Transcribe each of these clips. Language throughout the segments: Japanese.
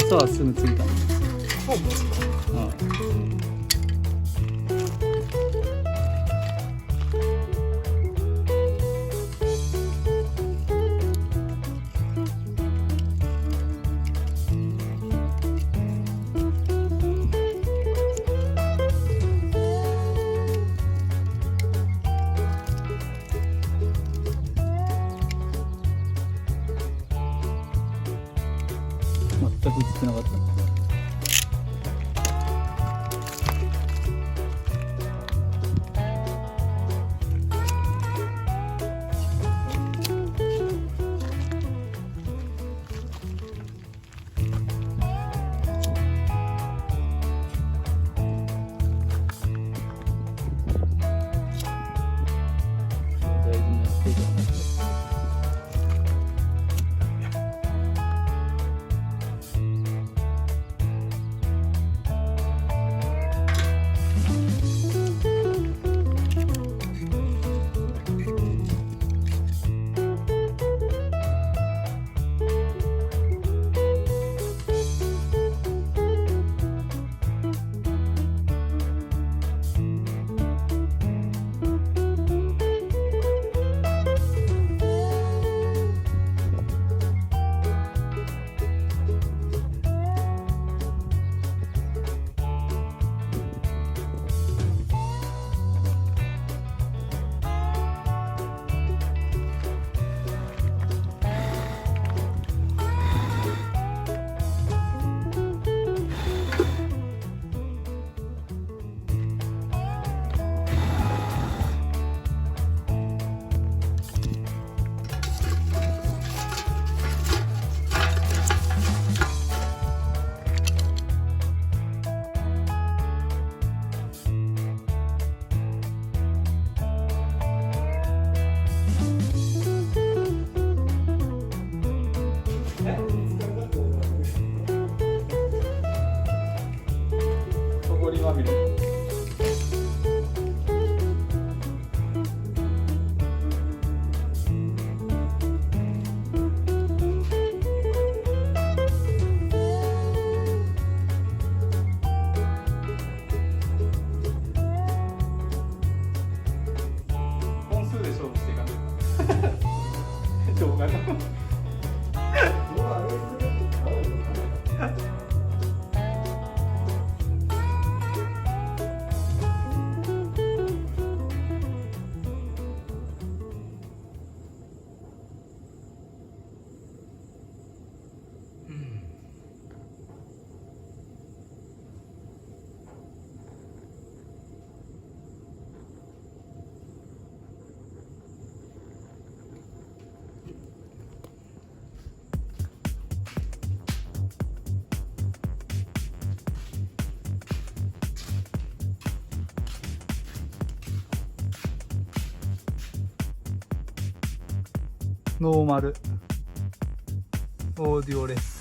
とはすぐ着いたんです。全く映ってなかった。ノーマルオーディオレス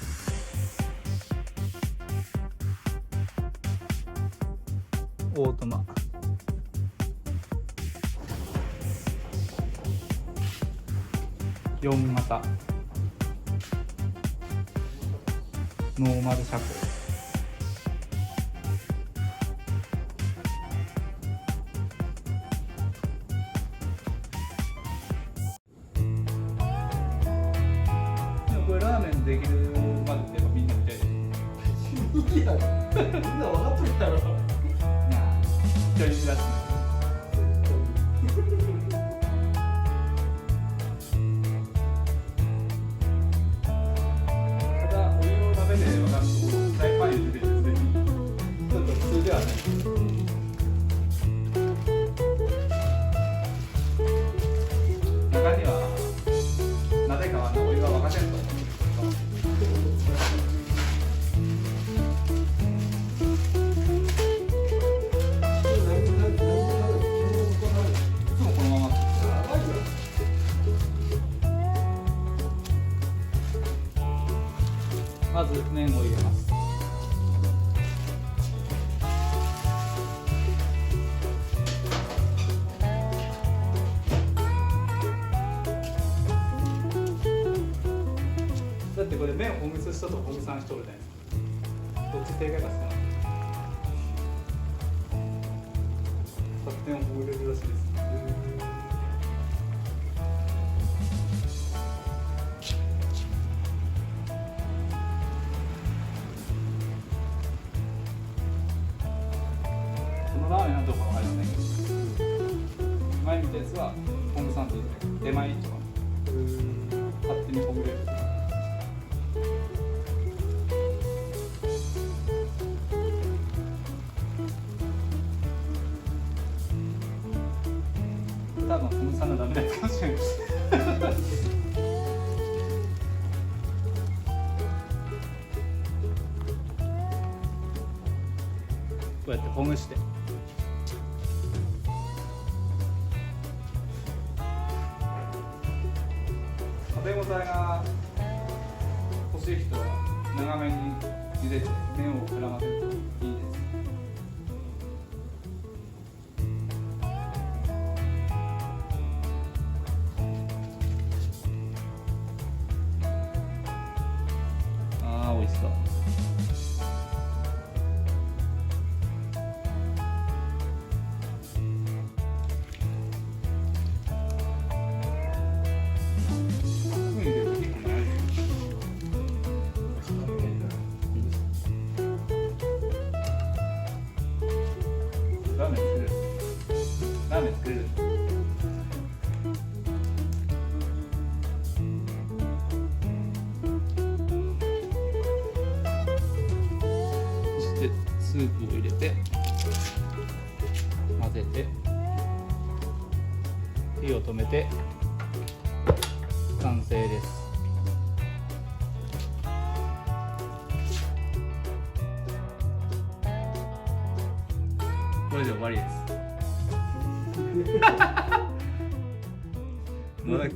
オートマ4型ノーマル車高ラーメンできるまでってみんな見たいでしょ。いや、みんな分かっとるやろ。なあ、一人暮らしの。ただ、お湯を食べて分かると、フライパンに出てきて、ちょっと普通ではない。中には、なぜかお湯が沸かせると思う。まず麺を入れます。だってこれ麺をほぐす人とほぐさん人おるじゃないですか。ち正解ですか。発展をほぐれるらしいです。このラーメンのどこかわかりませんけど、前見たやつは本部さんって言って出前とか勝手にほぐれる。多分本部さんのダメなやつかもしれない。こうやってほぐして食べ応えが欲しい人は長めに茹でて麺を膨らませるといいです。あー、美味しそう。ラーメン作れる。ラーメン作れる。そしてスープを入れて混ぜて火を止めて完成です。これで終わりです。まだ